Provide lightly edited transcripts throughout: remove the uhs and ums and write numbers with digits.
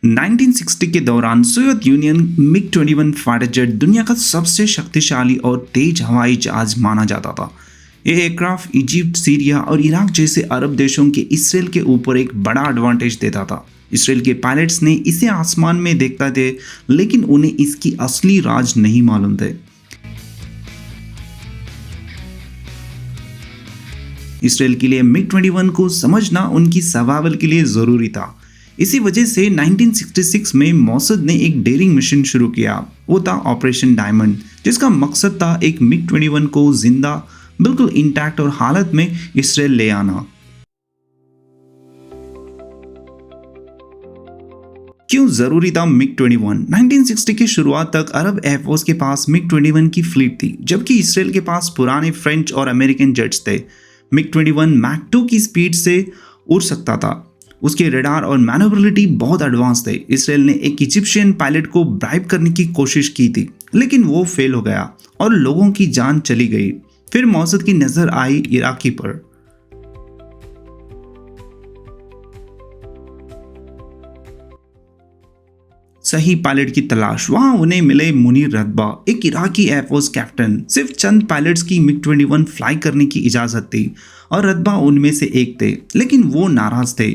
1960 के दौरान Soviet union MiG 21 fighter jet दुनिया का सबसे शक्तिशाली और तेज हवाई जहाज माना जाता था। यह एयरक्राफ्ट इजिप्ट, सीरिया और इराक जैसे अरब देशों के इसराइल के ऊपर एक बड़ा एडवांटेज देता था। इसराइल के पायलट्स ने इसे आसमान में देखते थे, लेकिन उन्हें इसकी असली राज नहीं मालूम थे। इसराइल के लिए मिग 21 को समझना उनकी सर्वाइवल के लिए जरूरी था। इसी वजह से 1966 में मौसद ने एक डेयरिंग मिशन शुरू किया। वो था ऑपरेशन डायमंड, जिसका मकसद था एक मिग 21 को जिंदा, बिल्कुल इंटैक्ट और हालत में इसराइल ले आना। क्यों जरूरी था मिग 21? 1960 की शुरुआत तक अरब एयरफोर्स के पास मिग 21 की फ्लीट थी, जबकि इसराइल के पास पुराने फ्रेंच और अमेरिकन जेट्स थे। मिग 21 मैक 2 की स्पीड से उड़ सकता था। उसके रडार और मैनोवरेबिलिटी बहुत एडवांस थे। इसराइल ने एक इजिप्शियन पायलट को ब्राइब करने की कोशिश की थी, लेकिन वो फेल हो गया और लोगों की जान चली गई। फिर मौसद की नजर आई इराकी पर। सही पायलट की तलाश। वहां उन्हें मिले मुनीर रतबा, एक इराकी एयरफोर्स कैप्टन। सिर्फ चंद पायलट्स की मिग 21 फ्लाई करने की इजाजत थी और रतबा उनमें से एक थे, लेकिन वो नाराज थे।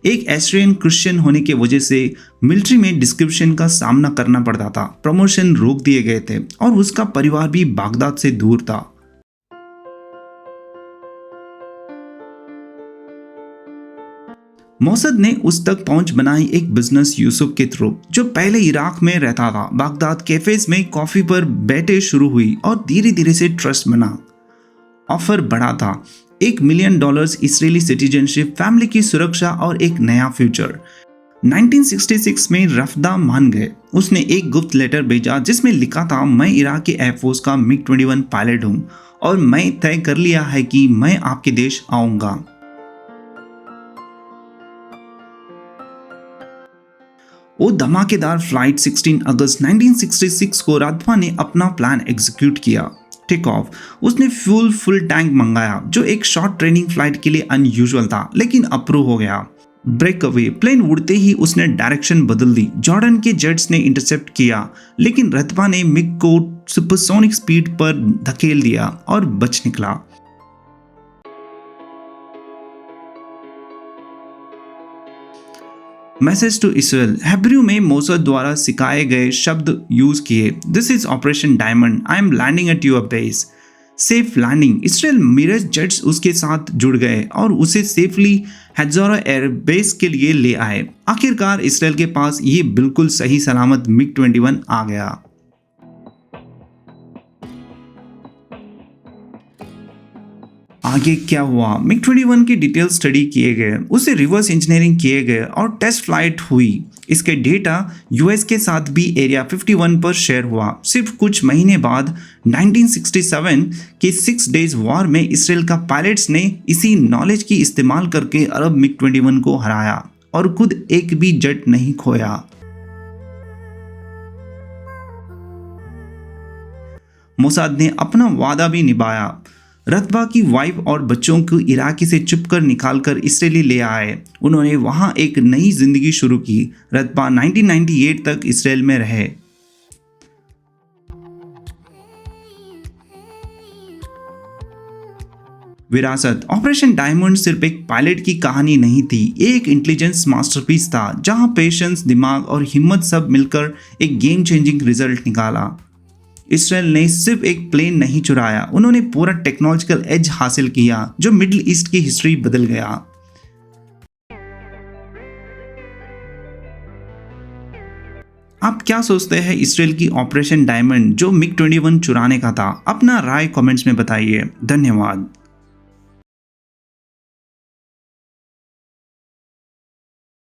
एक एस्ट्रियन क्रिश्चियन होने की वजह से मिलिट्री में डिस्क्रिप्शन का सामना करना पड़ता था। प्रमोशन रोक दिए गए थे और उसका परिवार भी बागदाद से दूर था। मौसद ने उस तक पहुंच बनाई एक बिजनेस यूसुफ के थ्रू, जो पहले इराक में रहता था। बागदाद कैफेज में कॉफी पर बैठे शुरू हुई और धीरे धीरे से ट्रस्ट बना। ऑफर बड़ा था, $1 मिलियन इसराइली सिटीजनशिप, फैमिली की सुरक्षा और एक नया फ्यूचर। 1966 में रफदा मान गए। उसने एक गुप्त लेटर भेजा जिसमें लिखा था, मैं इराक के एयरफोर्स का मिग 21 पायलट हूं और मैं तय कर लिया है कि मैं आपके देश आऊंगा। वो धमाकेदार फ्लाइट 16 अगस्त 1966 को रतबा ने अपना प्लान एग्जीक्यूट किया। Take off. उसने फुल टैंक मंगाया, जो एक शॉर्ट ट्रेनिंग फ्लाइट के लिए अनयूजुअल था, लेकिन अप्रूव हो गया। Break away. प्लेन उड़ते ही उसने डायरेक्शन बदल दी। जॉर्डन के जेट्स ने इंटरसेप्ट किया, लेकिन रतबा ने मिग को सुपरसोनिक स्पीड पर धकेल दिया और बच निकला। Message to Israel. हेब्रू में मौसद द्वारा सिखाए गए शब्द यूज किए। This is operation diamond, I am landing at your base. Safe landing. Israel Mirage jets उसके साथ जुड़ गए और उसे सेफली हेज़ारा एयर बेस के लिए ले आए। आखिरकार इसराइल के पास ये बिल्कुल सही सलामत मिग 21 आ गया। आगे क्या हुआ? मिग 21 की डिटेल स्टडी किए गए, उसे रिवर्स इंजीनियरिंग किए गए और टेस्ट फ्लाइट हुई। इसके डेटा यूएस के साथ भी एरिया 51 पर शेयर हुआ। सिर्फ कुछ महीने बाद 1967 के 6 डेज वॉर में इसराइल का पायलट्स ने इसी नॉलेज की इस्तेमाल करके अरब मिग 21 को हराया और खुद एक भी जेट नहीं खोया। मोसाद ने अपना वादा भी निभाया। रतबा की वाइफ और बच्चों को इराकी से चुपकर निकालकर इसराइल ले आए। उन्होंने वहां एक नई जिंदगी शुरू की। रतबा 1998 तक इसराइल में रहे। विरासत। ऑपरेशन डायमंड सिर्फ एक पायलट की कहानी नहीं थी, ये एक इंटेलिजेंस मास्टरपीस था, जहां पेशेंस, दिमाग और हिम्मत सब मिलकर एक गेम चेंजिंग रिजल्ट निकाला। इसराइल ने सिर्फ एक प्लेन नहीं चुराया, उन्होंने पूरा टेक्नोलॉजिकल एज हासिल किया, जो मिडिल ईस्ट की हिस्ट्री बदल गया। आप क्या सोचते हैं इसराइल की ऑपरेशन डायमंड जो मिग 21 चुराने का था? अपना राय कमेंट्स में बताइए। धन्यवाद।